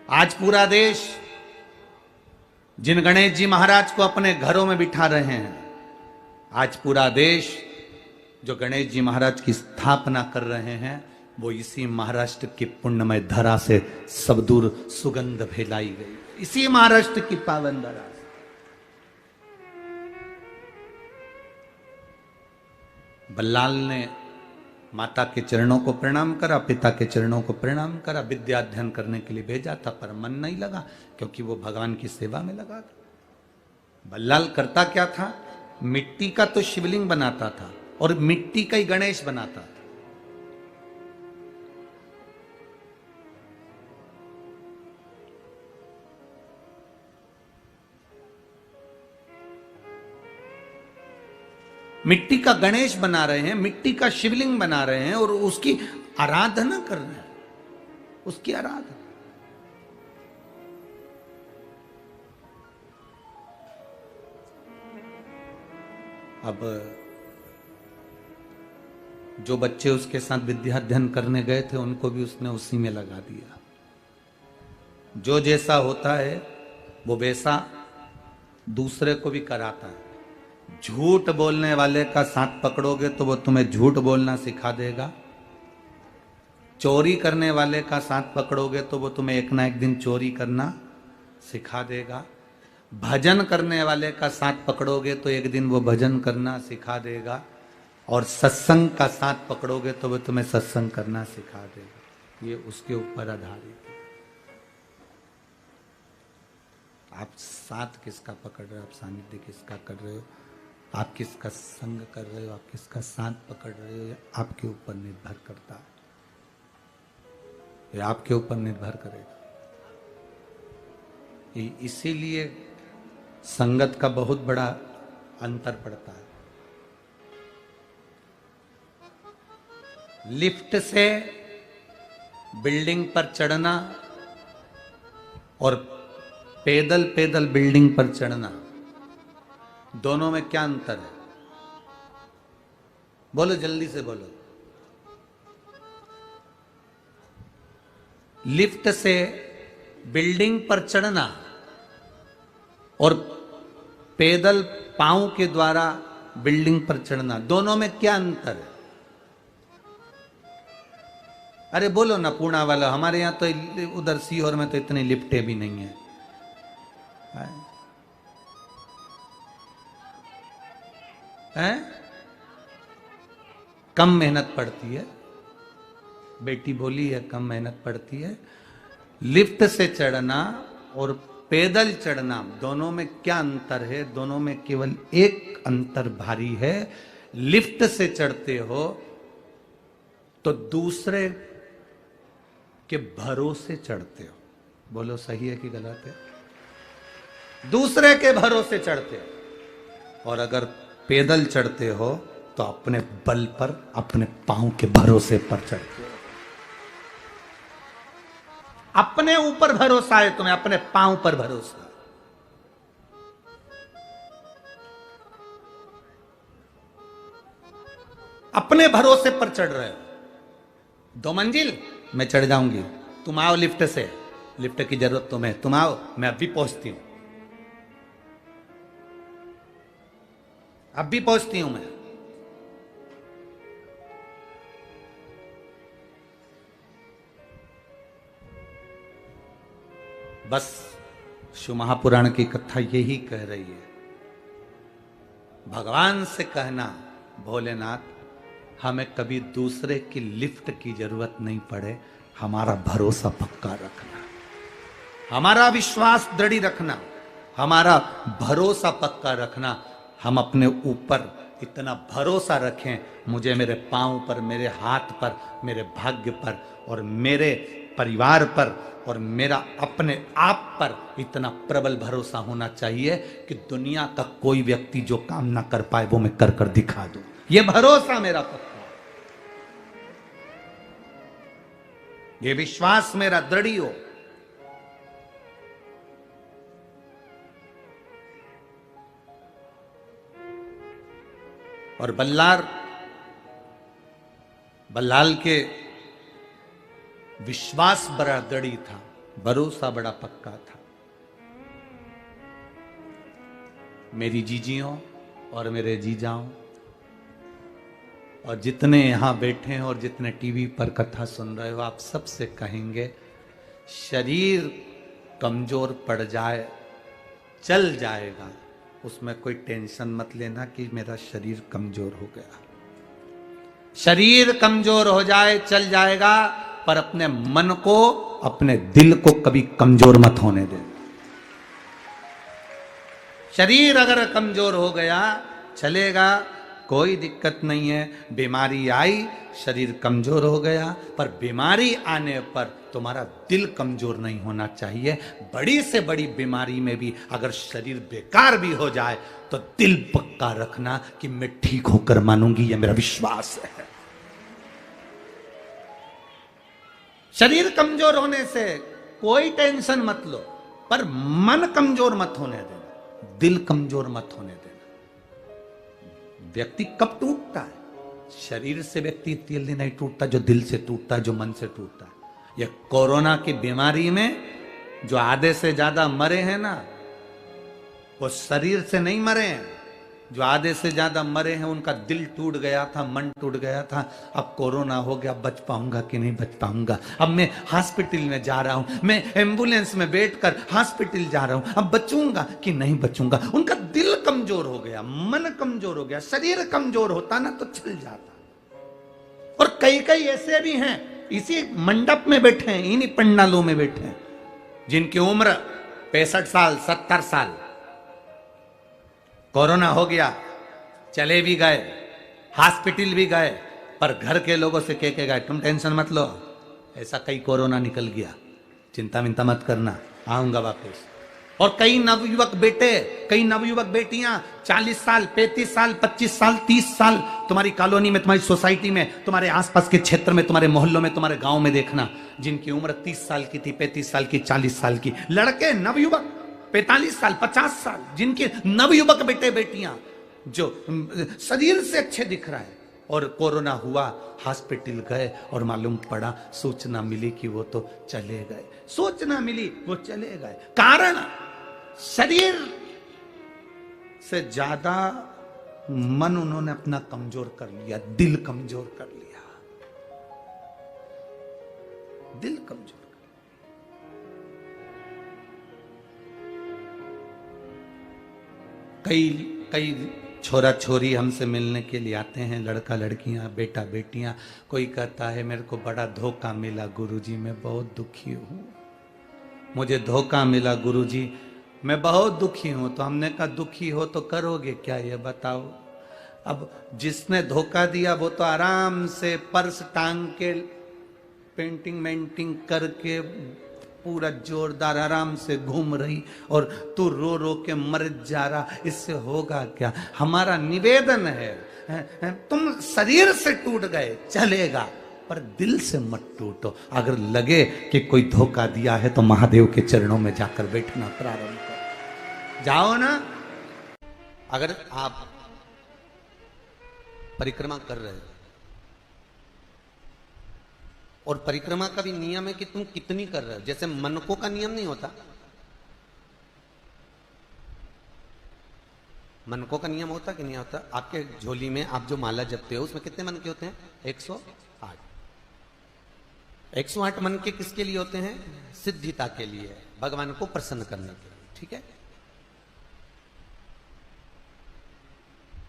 आज पूरा देश जिन गणेश जी महाराज को अपने घरों में बिठा रहे हैं, आज पूरा देश जो गणेश जी महाराज की स्थापना कर रहे हैं, वो इसी महाराष्ट्र की पुण्यमय धरा से सब दूर सुगंध फैलाई गई, इसी महाराष्ट्र की पावन धरा से। बल्लाल ने माता के चरणों को प्रणाम करा, पिता के चरणों को प्रणाम करा, विद्या अध्ययन करने के लिए भेजा था, पर मन नहीं लगा क्योंकि वो भगवान की सेवा में लगा था। बल्लाल करता क्या था, मिट्टी का तो शिवलिंग बनाता था और मिट्टी का ही गणेश बनाता था। मिट्टी का गणेश बना रहे हैं, मिट्टी का शिवलिंग बना रहे हैं और उसकी आराधना कर रहे हैं, उसकी आराधना। अब जो बच्चे उसके साथ विद्या अध्ययन करने गए थे, उनको भी उसने उसी में लगा दिया। जो जैसा होता है वो वैसा दूसरे को भी कराता है। झूठ बोलने वाले का साथ पकड़ोगे तो वो तुम्हें झूठ बोलना सिखा देगा। चोरी करने वाले का साथ पकड़ोगे तो वो तुम्हें एक ना एक दिन चोरी करना सिखा देगा। भजन करने वाले का साथ पकड़ोगे तो एक दिन वो भजन करना सिखा देगा। और सत्संग का साथ पकड़ोगे तो वो तुम्हें सत्संग करना सिखा देगा। ये उसके ऊपर आधारित है। आप साथ किसका पकड़ रहे हो, आप सानिध्य किसका कर रहे हो, आप किसका संग कर रहे हो, आप किसका साथ पकड़ रहे हो, आपके ऊपर निर्भर करता है। ये आपके ऊपर निर्भर करेगा। इसीलिए संगत का बहुत बड़ा अंतर पड़ता है। लिफ्ट से बिल्डिंग पर चढ़ना और पैदल पैदल बिल्डिंग पर चढ़ना, दोनों में क्या अंतर है? बोलो, जल्दी से बोलो। लिफ्ट से बिल्डिंग पर चढ़ना और पैदल पांव के द्वारा बिल्डिंग पर चढ़ना, दोनों में क्या अंतर है? अरे बोलो ना पूर्णा वाला, हमारे यहां तो उधर सीहोर में तो इतनी लिफ्टें भी नहीं है। हैं? कम मेहनत पड़ती है, बेटी बोली है, कम मेहनत पड़ती है। लिफ्ट से चढ़ना और पैदल चढ़ना, दोनों में क्या अंतर है? दोनों में केवल एक अंतर भारी है। लिफ्ट से चढ़ते हो तो दूसरे के भरोसे चढ़ते हो। बोलो, सही है कि गलत है? दूसरे के भरोसे चढ़ते हो। और अगर पैदल चढ़ते हो तो अपने बल पर, अपने पांव के भरोसे पर चढ़ते हो। अपने ऊपर भरोसा है तुम्हें, अपने पांव पर भरोसा है। अपने भरोसे पर चढ़ रहे हो। 2 मंजिल मैं चढ़ जाऊंगी, तुम आओ लिफ्ट से, लिफ्ट की जरूरत तुम्हें, तुम आओ, मैं अभी पहुंचती हूं, अब भी पहुंचती हूं मैं। बस शिव महापुराण की कथा यही कह रही है। भगवान से कहना, भोलेनाथ हमें कभी दूसरे की लिफ्ट की जरूरत नहीं पड़े, हमारा भरोसा पक्का रखना, हमारा विश्वास दृढ़ रखना, हमारा भरोसा पक्का रखना। हम अपने ऊपर इतना भरोसा रखें, मुझे मेरे पांव पर, मेरे हाथ पर, मेरे भाग्य पर और मेरे परिवार पर और मेरा अपने आप पर इतना प्रबल भरोसा होना चाहिए कि दुनिया का कोई व्यक्ति जो काम ना कर पाए वो मैं कर कर दिखा दूं। ये भरोसा मेरा पक्का, ये विश्वास मेरा दृढ़ हो। और बल्लाल के विश्वास बड़ा दृढ़ था। भरोसा बड़ा पक्का था। मेरी जीजियों और मेरे जीजाओं और जितने यहां बैठे हैं और जितने टीवी पर कथा सुन रहे हो, आप सबसे कहेंगे शरीर कमजोर पड़ जाए चल जाएगा, उसमें कोई टेंशन मत लेना कि मेरा शरीर कमजोर हो गया। शरीर कमजोर हो जाए चल जाएगा, पर अपने मन को, अपने दिल को कभी कमजोर मत होने दे। शरीर अगर कमजोर हो गया चलेगा, कोई दिक्कत नहीं है। बीमारी आई, शरीर कमजोर हो गया, पर बीमारी आने पर तुम्हारा दिल कमजोर नहीं होना चाहिए। बड़ी से बड़ी बीमारी में भी अगर शरीर बेकार भी हो जाए तो दिल पक्का रखना कि मैं ठीक होकर मानूंगी, यह मेरा विश्वास है। शरीर कमजोर होने से कोई टेंशन मत लो, पर मन कमजोर मत होने देना, दिल कमजोर मत होने देना। व्यक्ति कब टूटता है? शरीर से व्यक्ति जल्दी नहीं टूटता, जो दिल से टूटता है, जो मन से टूटता है। ये कोरोना की बीमारी में जो आधे से ज्यादा मरे हैं ना, वो शरीर से नहीं मरे हैं। जो आधे से ज्यादा मरे हैं उनका दिल टूट गया था, मन टूट गया था। अब कोरोना हो गया, बच पाऊंगा कि नहीं बच पाऊंगा। अब मैं हॉस्पिटल में जा रहा हूं, मैं एम्बुलेंस में बैठकर हॉस्पिटल जा रहा हूं, अब बचूंगा कि नहीं बचूंगा। उनका दिल कमजोर हो गया, मन कमजोर हो गया। शरीर कमजोर होता ना तो चल जाता। और कई कई ऐसे भी हैं, इसी मंडप में बैठे हैं, इन्हीं पंडालों में बैठे हैं, जिनकी उम्र 65 साल 70 साल। कोरोना हो गया, चले भी गए, हॉस्पिटल भी गए, पर घर के लोगों से कह के गए तुम टेंशन मत लो, ऐसा कई कोरोना निकल गया, चिंता मिंता मत करना, आऊंगा वापस। और कई नवयुवक बेटे, कई नवयुवक बेटियां 40 साल 35 साल 25 साल 30 साल तुम्हारी कॉलोनी में, तुम्हारी सोसाइटी में, तुम्हारे आसपास के क्षेत्र में, तुम्हारे मोहल्लों में, तुम्हारे गांव में देखना, जिनकी उम्र 30 साल की थी, 35 साल की, 40 साल की, लड़के नवयुवक 45 साल 50 साल, जिनके नवयुवक बेटे बेटियां जो शरीर से अच्छे दिख रहा है, और कोरोना हुआ, हॉस्पिटल गए और मालूम पड़ा, सूचना मिली कि वो तो चले गए। सूचना मिली वो चले गए, कारण शरीर से ज्यादा मन उन्होंने अपना कमजोर कर लिया, दिल कमजोर कर लिया, दिल कमजोर। कई कई छोरा छोरी हमसे मिलने के लिए आते हैं, लड़का लड़कियां, बेटा बेटियां। कोई कहता है मेरे को बड़ा धोखा मिला गुरुजी, मैं बहुत दुखी हूं, मुझे धोखा मिला गुरुजी, मैं बहुत दुखी हूं। तो हमने कहा दुखी हो तो करोगे क्या ये बताओ। अब जिसने धोखा दिया वो तो आराम से पर्स टांग के पेंटिंग मेंटिंग करके पूरा जोरदार आराम से घूम रही, और तू रो रो के मर जा रहा, इससे होगा क्या। हमारा निवेदन है तुम शरीर से टूट गए चलेगा, पर दिल से मत टूटो। अगर लगे कि कोई धोखा दिया है तो महादेव के चरणों में जाकर बैठना प्रारंभ करो, जाओ ना। अगर आप परिक्रमा कर रहे हो, और परिक्रमा का भी नियम है कि तुम कितनी कर रहे हो, जैसे मनकों का नियम नहीं होता। मनकों का नियम होता कि नहीं होता? आपके झोली में आप जो माला जपते हो उसमें कितने मन के होते हैं? 108। 108 मन के किसके लिए होते हैं? सिद्धिता के लिए, भगवान को प्रसन्न करने के लिए, ठीक है।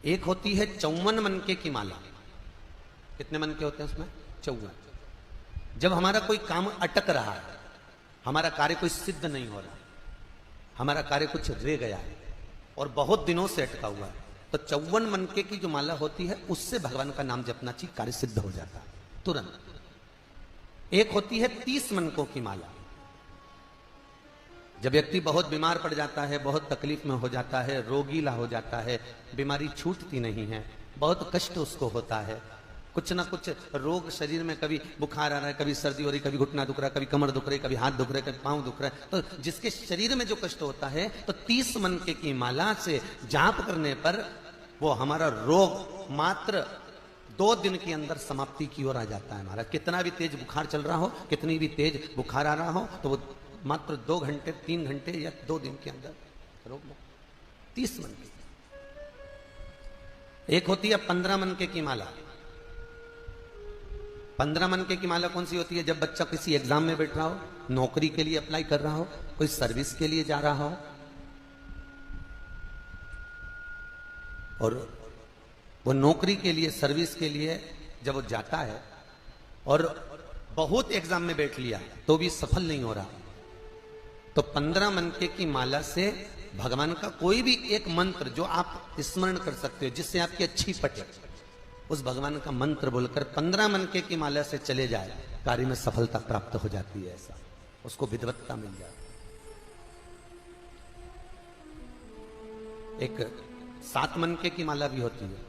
एक होती है 54 मन के की माला। कितने मन के होते हैं उसमें? 54। जब हमारा कोई काम अटक रहा है, हमारा कार्य कोई सिद्ध नहीं हो रहा, हमारा कार्य कुछ रह गया है और बहुत दिनों से अटका हुआ है, तो 54 मन के की जो माला होती है उससे भगवान का नाम जपना चाहिए, कार्य सिद्ध हो जाता है तुरंत। एक होती है 30 मनकों की माला। जब व्यक्ति बहुत बीमार पड़ जाता है, बहुत तकलीफ में हो जाता है, रोगीला हो जाता है, बीमारी छूटती नहीं है, बहुत कष्ट उसको होता है, कुछ ना कुछ रोग शरीर में, कभी बुखार आ रहा है, कभी सर्दी हो रही, कभी घुटना दुख रहा है, कभी कमर दुख रही, कभी हाथ दुख रहा है, कभी पांव दुख रहा है, तो जिसके शरीर में जो कष्ट होता है, तो 30 मनके की माला से जाप करने पर वो हमारा रोग मात्र 2 दिन के अंदर समाप्ति की ओर आ जाता है। हमारा कितना भी तेज बुखार चल रहा हो, कितनी भी तेज बुखार आ रहा हो, तो वो मात्र 2 घंटे 3 घंटे या 2 दिन के अंदर रोक लो। 30 मनके। एक होती है 15 मनके की माला। 15 मनके की माला कौन सी होती है? जब बच्चा किसी एग्जाम में बैठ रहा हो, नौकरी के लिए अप्लाई कर रहा हो, कोई सर्विस के लिए जा रहा हो, और वो नौकरी के लिए सर्विस के लिए जब वो जाता है और बहुत एग्जाम में बैठ लिया तो भी सफल नहीं हो रहा, तो 15 मनके की माला से भगवान का कोई भी एक मंत्र जो आप स्मरण कर सकते हो, जिससे आपकी अच्छी पटे, उस भगवान का मंत्र बोलकर 15 मनके की माला से चले जाए, कार्य में सफलता प्राप्त हो जाती है। ऐसा उसको विद्वत्ता मिल जाती। एक 7 मनके की माला भी होती है।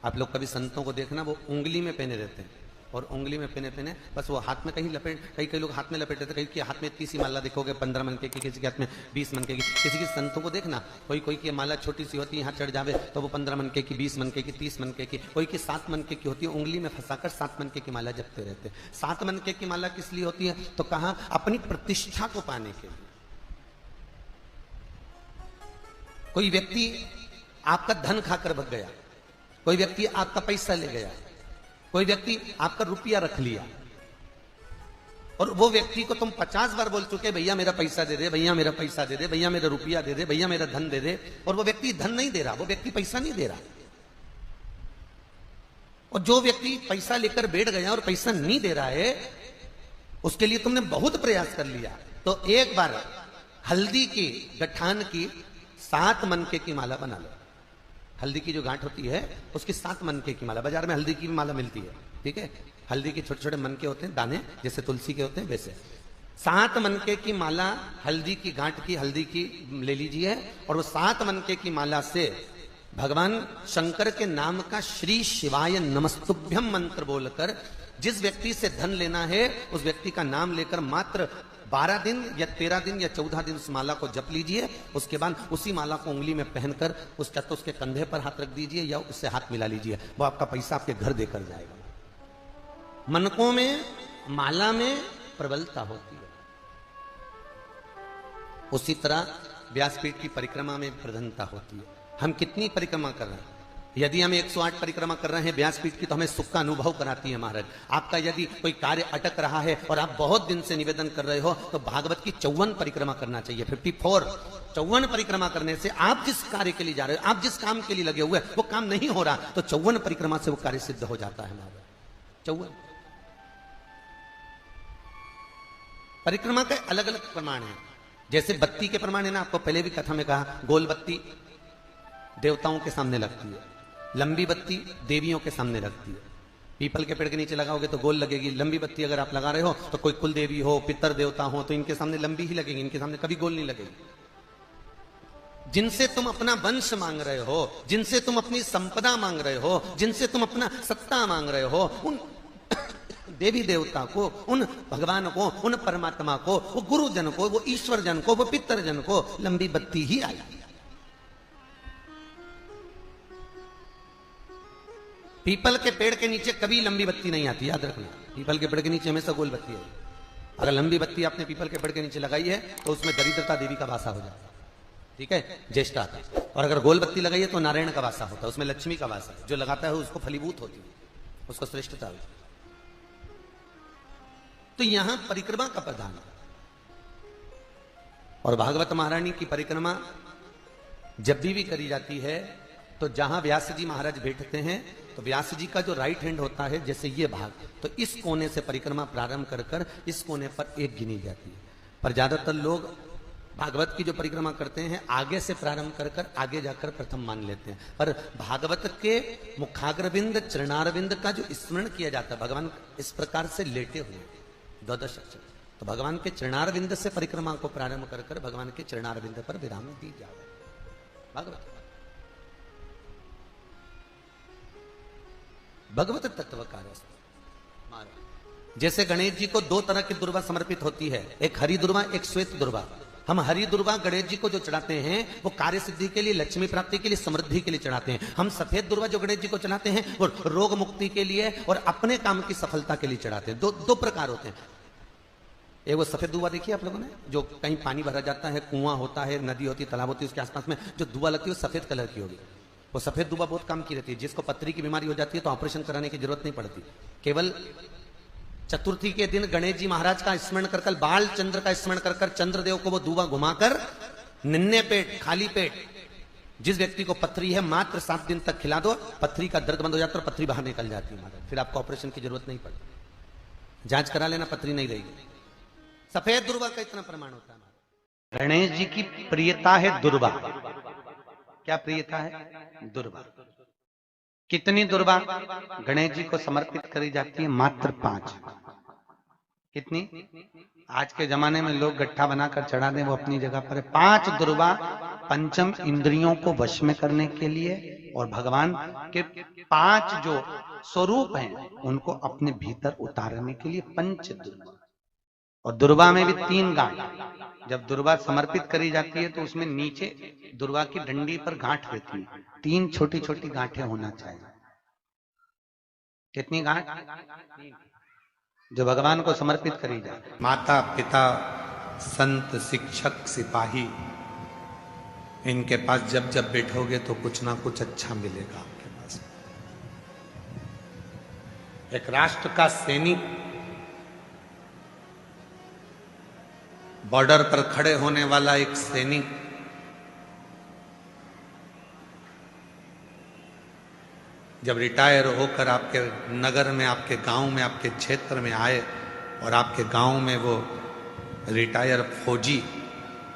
आप लोग कभी संतों को देखना, वो उंगली में पहने रहते हैं, और उंगली में पहने बस वो हाथ में कहीं लपेट, कई लोग हाथ में लपेटे थे, कहीं के हाथ में 30 माला देखोगे 15 मनके की, किसी के हाथ में 20 मनके की। किसी की संतों को देखना, कोई की माला छोटी सी होती है, यहाँ चढ़ जावे तो वो 15 मनके की, 20 मनके की, 30 मनके की, कोई की 7 मनके की होती है, उंगली में फंसाकर 7 मनके की माला जपते रहते हैं। 7 मनके की माला किस लिए होती है? तो कहा अपनी प्रतिष्ठा को पाने के लिए। कोई व्यक्ति आपका धन खाकर भग गया, कोई व्यक्ति आपका पैसा ले गया, कोई व्यक्ति आपका रुपया रख लिया, और वो व्यक्ति को तुम 50 बार बोल चुके, भैया मेरा पैसा दे दे, भैया मेरा पैसा दे दे, भैया मेरा रुपया दे दे, भैया मेरा धन दे दे, और वो व्यक्ति धन नहीं दे रहा, वो व्यक्ति पैसा नहीं दे रहा। और जो व्यक्ति पैसा लेकर बैठ गया और पैसा नहीं दे रहा है, उसके लिए तुमने बहुत प्रयास कर लिया, तो एक बार हल्दी की गठान की 7 मनके की माला बना लो। हल्दी की जो गांठ होती है उसकी 7 मनके की माला, बाजार में हल्दी की माला मिलती है, ठीक है। हल्दी के छोटे छोटे मनके होते हैं, दाने जैसे तुलसी के होते हैं वैसे। 7 मनके की माला हल्दी की गांठ की, हल्दी की ले लीजिए, और वो 7 मनके की माला से भगवान शंकर के नाम का श्री शिवाय नमस्तुभ्यम मंत्र बोलकर जिस व्यक्ति से धन लेना है उस व्यक्ति का नाम लेकर मात्र 12 दिन या 13 दिन या 14 दिन उस माला को जप लीजिए। उसके बाद उसी माला को उंगली में पहनकर उसके कंधे पर हाथ रख दीजिए या उससे हाथ मिला लीजिए, वो आपका पैसा आपके घर देकर जाएगा। मनकों में, माला में प्रबलता होती है। उसी तरह व्यासपीठ की परिक्रमा में प्रधानता होती है। हम कितनी परिक्रमा कर रहे हैं? यदि हम 108 परिक्रमा कर रहे हैं व्यासपीठ की, तो हमें सुख का अनुभव कराती है महाराज। आपका यदि कोई कार्य अटक रहा है और आप बहुत दिन से निवेदन कर रहे हो, तो भागवत की 54 परिक्रमा करना चाहिए। 54 परिक्रमा करने से आप जिस कार्य के लिए जा रहे हो, आप जिस काम के लिए लगे हुए वो काम नहीं हो रहा, तो 54 परिक्रमा से वो कार्य सिद्ध हो जाता है महाराज। 54 परिक्रमा के अलग अलग प्रमाण है। जैसे बत्ती के प्रमाण है ना, आपको पहले भी कथा में कहा, गोल बत्ती देवताओं के सामने लगती है, लंबी बत्ती देवियों के सामने लगती है। पीपल के पेड़ के नीचे लगाओगे तो गोल लगेगी, लंबी बत्ती अगर आप लगा रहे हो तो कोई कुल देवी हो, पितर देवता हो, तो इनके सामने लंबी ही लगेगी, इनके सामने कभी गोल नहीं लगेगी। जिनसे तुम अपना वंश मांग रहे हो, जिनसे तुम अपनी संपदा मांग रहे हो, जिनसे तुम अपना सत्ता मांग रहे हो, उन देवी देवता को, उन भगवान को, उन परमात्मा को, वो गुरुजन को, वो ईश्वर जन को, वो पितर जन को लंबी बत्ती ही आई। पीपल के पेड़ के नीचे कभी लंबी बत्ती नहीं आती, याद रखना। पीपल के पेड़ के नीचे हमेशा गोल बत्ती है। अगर लंबी बत्ती आपने पीपल के पेड़ के नीचे लगाई है तो उसमें दरिद्रता देवी का वासा हो जाता है, ठीक है, ज्येष्ठा का। और अगर गोल बत्ती लगाई है तो नारायण का वासा होता है, उसमें लक्ष्मी का वासा है। जो लगाता है उसको फलीभूत होती है, उसको श्रेष्ठता होती है। तो यहां परिक्रमा का प्रधान है। और भागवत महारानी की परिक्रमा जब भी करी जाती है तो जहां व्यास जी महाराज बैठते हैं, तो व्यास जी का जो राइट हैंड होता है, जैसे ये भाग, तो इस कोने से परिक्रमा प्रारंभ कर कर इस कोने पर एक गिनी जाती है। पर ज्यादातर लोग भागवत की जो परिक्रमा करते हैं आगे से प्रारंभ कर कर आगे जाकर प्रथम मान लेते हैं। पर भागवत के मुखाग्रविंद चरणारविंद का जो स्मरण किया जाता है, भगवान इस प्रकार से लेटे हुए द्वादश अक्षर, तो भगवान के चरणारविंद से परिक्रमा को प्रारंभ कर कर भगवान के चरणारविंद पर विराम दी जाए। भागवत भगवत तत्व कार्य। जैसे गणेश जी को 2 तरह की दुर्वा समर्पित होती है, एक हरि दुर्वा, एक श्वेत दुर्वा। हम हरि दुर्वा गणेश जी को जो चढ़ाते हैं वो कार्य सिद्धि के लिए, लक्ष्मी प्राप्ति के लिए, समृद्धि के लिए चढ़ाते हैं। हम सफेद दुर्वा जो गणेश जी को चढ़ाते हैं वो रोग मुक्ति के लिए और अपने काम की सफलता के लिए चढ़ाते हैं। दो प्रकार होते हैं। एक वो सफेद दुआ देखिए आप लोगों ने, जो कहीं पानी भरा जाता है, कुआं होता है, नदी होती है, तालाब होती है, उसके आसपास में जो दुआ लगती है वो सफेद कलर की होगी। वो सफेद दुआ बहुत काम की रहती है। जिसको पथरी की बीमारी हो जाती है तो ऑपरेशन कराने की जरूरत नहीं पड़ती। केवल चतुर्थी के दिन गणेश जी महाराज का स्मरण कर कर, बाल चंद्र का स्मरण कर कर, चंद्रदेव को वो दुआ घुमाकर निन्ने पेट, खाली पेट जिस व्यक्ति को पथरी है मात्र 7 दिन तक खिला दो, पथरी का दर्द बंद हो जाता है और पथरी बाहर निकल जाती है महाराज। फिर आपको ऑपरेशन की जरूरत नहीं पड़ती। जांच करा लेना, पथरी नहीं रहेगी। सफेद दुर्वा का इतना प्रमाण होता है। गणेश जी की प्रियता है दुर्वा। क्या प्रियता है? दुर्वा। कितनी दुर्वा गणेश जी को समर्पित करी जाती है? मात्र 5। कितनी? आज के जमाने में लोग गट्ठा बनाकर चढ़ा दें, वो अपनी जगह पर है। 5 दुर्वा पंचम इंद्रियों को वश में करने के लिए और भगवान के 5 जो स्वरूप हैं उनको अपने भीतर उतारने के लिए 5 दुर्वा। और दुर्वा में भी 3 गांठ। जब दुर्वा समर्पित करी जाती है तो उसमें नीचे दुर्वा की डंडी पर गांठ रहती है, 3 छोटी छोटी गांठें होना चाहिए। कितनी गांठ? जो भगवान को समर्पित करी जाए। माता पिता संत शिक्षक सिपाही, इनके पास जब जब बैठोगे तो कुछ ना कुछ अच्छा मिलेगा आपके पास। एक राष्ट्र का सैनिक बॉर्डर पर खड़े होने वाला एक सैनिक जब रिटायर होकर आपके नगर में, आपके गांव में, आपके क्षेत्र में आए और आपके गांव में वो रिटायर फौजी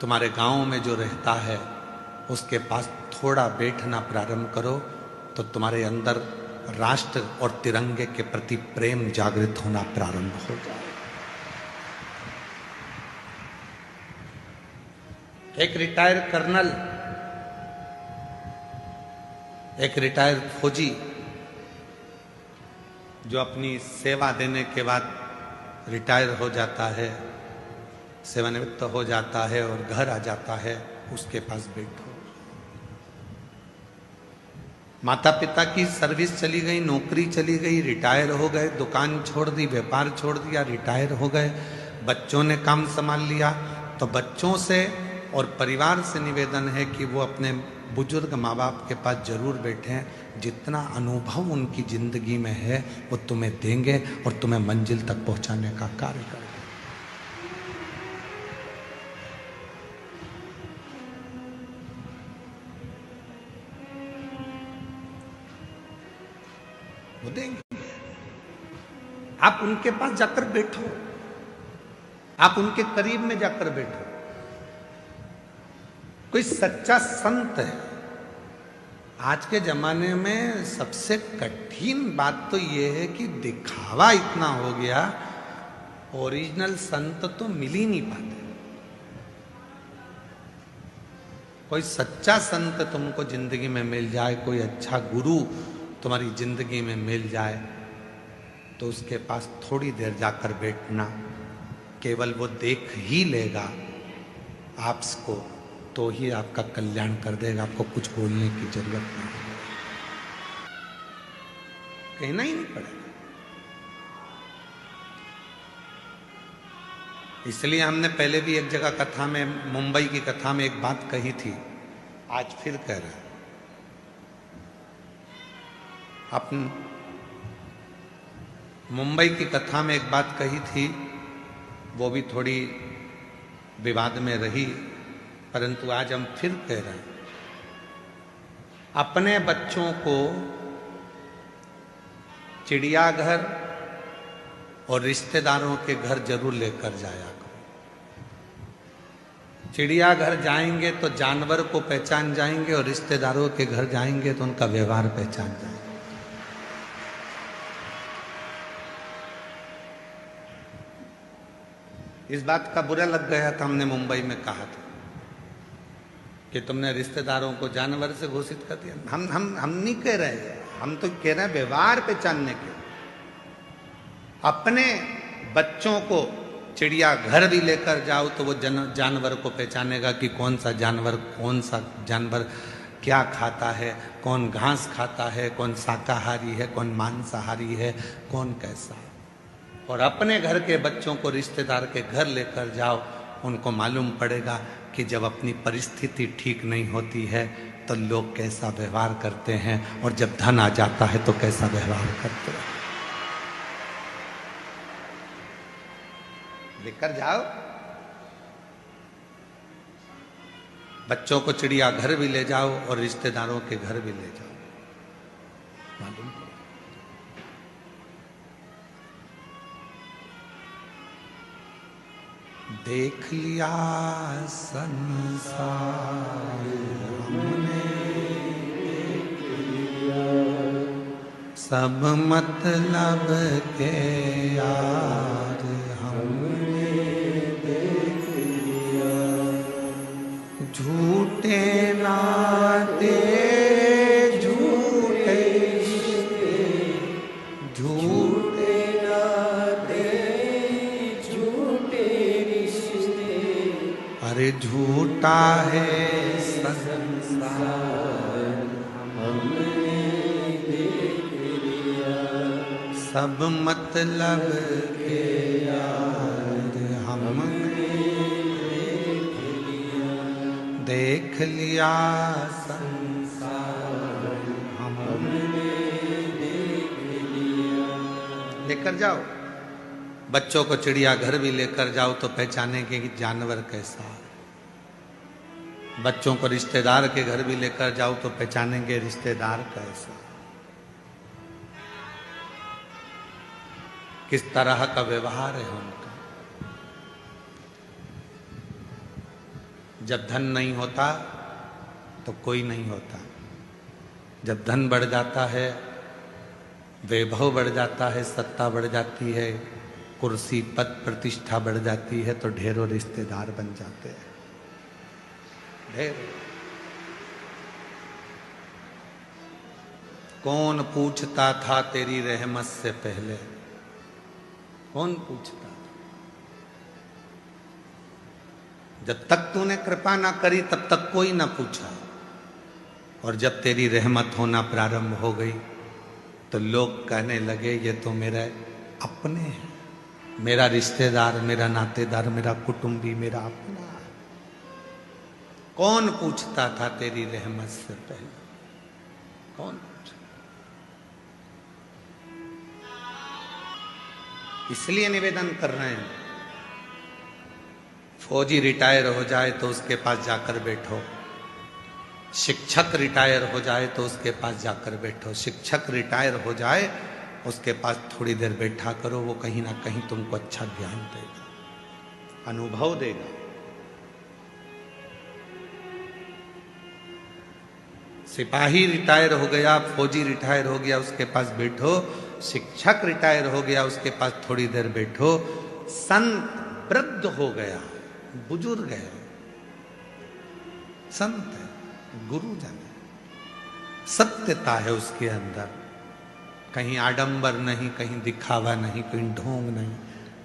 तुम्हारे गांव में जो रहता है उसके पास थोड़ा बैठना प्रारंभ करो तो तुम्हारे अंदर राष्ट्र और तिरंगे के प्रति प्रेम जागृत होना प्रारंभ हो जाए। एक रिटायर कर्नल, एक रिटायर फौजी जो अपनी सेवा देने के बाद रिटायर हो जाता है, सेवानिवृत्त हो जाता है और घर आ जाता है, उसके पास बैठो। माता पिता की सर्विस चली गई, नौकरी चली गई, रिटायर हो गए, दुकान छोड़ दी, व्यापार छोड़ दिया, रिटायर हो गए, बच्चों ने काम संभाल लिया, तो बच्चों से और परिवार से निवेदन है कि वो अपने बुजुर्ग माँ बाप के पास जरूर बैठें। जितना अनुभव उनकी जिंदगी में है वो तुम्हें देंगे और तुम्हें मंजिल तक पहुंचाने का कार्य करेंगे। वो देंगे। आप उनके पास जाकर बैठो, आप उनके करीब में जाकर बैठो। कोई सच्चा संत है। आज के जमाने में सबसे कठिन बात तो यह है कि दिखावा इतना हो गया, ओरिजिनल संत तो मिल ही नहीं पाते। कोई सच्चा संत तुमको जिंदगी में मिल जाए, कोई अच्छा गुरु तुम्हारी जिंदगी में मिल जाए तो उसके पास थोड़ी देर जाकर बैठना, केवल वो देख ही लेगा आपको तो ही आपका कल्याण कर देगा। आपको कुछ बोलने की जरूरत नहीं, कहना ही नहीं पड़ेगा। इसलिए हमने पहले भी एक जगह कथा में, मुंबई की कथा में एक बात कही थी, आज फिर कह रहे हैं। अपन मुंबई की कथा में एक बात कही थी, वो भी थोड़ी विवाद में रही, परंतु आज हम फिर कह रहे हैं। अपने बच्चों को चिड़ियाघर और रिश्तेदारों के घर जरूर लेकर जाया करो। चिड़ियाघर जाएंगे तो जानवर को पहचान जाएंगे और रिश्तेदारों के घर जाएंगे तो उनका व्यवहार पहचान जाएंगे। इस बात का बुरा लग गया था, हमने मुंबई में कहा था कि तुमने रिश्तेदारों को जानवर से घोषित कर दिया। हम नहीं कह रहे, हम तो कह रहे हैं व्यवहार पहचानने के। अपने बच्चों को चिड़ियाघर भी लेकर जाओ तो वो जानवर को पहचानेगा कि कौन सा जानवर क्या खाता है, कौन घास खाता है, कौन शाकाहारी है, कौन मांसाहारी है, कौन कैसा है। और अपने घर के बच्चों को रिश्तेदार के घर लेकर जाओ, उनको मालूम पड़ेगा कि जब अपनी परिस्थिति ठीक नहीं होती है तो लोग कैसा व्यवहार करते हैं, और जब धन आ जाता है तो कैसा व्यवहार करते हैं। लेकर जाओ बच्चों को, चिड़ियाघर भी ले जाओ और रिश्तेदारों के घर भी ले जाओ, मालूम पड़ेगा। देख लिया संसार हमने, देख लिया सब मतलब के यार हमने देख लिया, झूठे नाते झूठे रिश्ते, झूठे नाते झूठे रिश्ते, अरे झूठा है संसार हमने देख लिया, सब मतलब के यार हमने देख लिया, संसार हमने देख लिया। लेकर जाओ बच्चों को, चिड़ियाघर भी लेकर जाओ तो पहचानेंगे कि जानवर कैसा है। बच्चों को रिश्तेदार के घर भी लेकर जाओ तो पहचानेंगे रिश्तेदार कैसा, किस तरह का व्यवहार है उनका। जब धन नहीं होता तो कोई नहीं होता, जब धन बढ़ जाता है, वैभव बढ़ जाता है, सत्ता बढ़ जाती है, कुर्सी पद प्रतिष्ठा बढ़ जाती है, तो ढेरों रिश्तेदार बन जाते हैं, ढेर। कौन पूछता था तेरी रहमत से पहले, कौन पूछता था? जब तक तूने कृपा ना करी तब तक कोई ना पूछा, और जब तेरी रहमत होना प्रारंभ हो गई तो लोग कहने लगे ये तो मेरे अपने हैं, मेरा रिश्तेदार, मेरा नातेदार, मेरा कुटुंबी, मेरा अपना। कौन पूछता था तेरी रहमत से पहले, कौन पूछा? इसलिए निवेदन कर रहे हैं, फौजी रिटायर हो जाए तो उसके पास जाकर बैठो, शिक्षक रिटायर हो जाए तो उसके पास जाकर बैठो। शिक्षक रिटायर हो जाए उसके पास थोड़ी देर बैठा करो, वो कहीं ना कहीं तुमको अच्छा ज्ञान देगा, अनुभव देगा। सिपाही रिटायर हो गया, फौजी रिटायर हो गया, उसके पास बैठो। शिक्षक रिटायर हो गया, उसके पास थोड़ी देर बैठो। संत वृद्ध हो गया, बुजुर्ग है, संत है, गुरुजन है, सत्यता है उसके अंदर, कहीं आडंबर नहीं, कहीं दिखावा नहीं, कहीं ढोंग नहीं,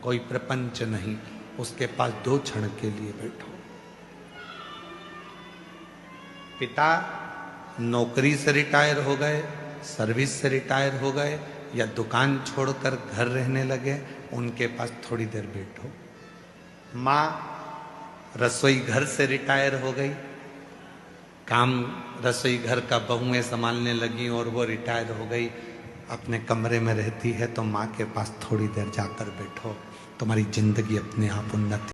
कोई प्रपंच नहीं। उसके पास 2 क्षण के लिए बैठो। पिता नौकरी से रिटायर हो गए, सर्विस से रिटायर हो गए, या दुकान छोड़कर घर रहने लगे, उनके पास थोड़ी देर बैठो। माँ रसोई घर से रिटायर हो गई, काम रसोई घर का बहुएं संभालने लगी और वो रिटायर हो गई, अपने कमरे में रहती है, तो माँ के पास थोड़ी देर जाकर बैठो, तुम्हारी जिंदगी अपने आप उन्नति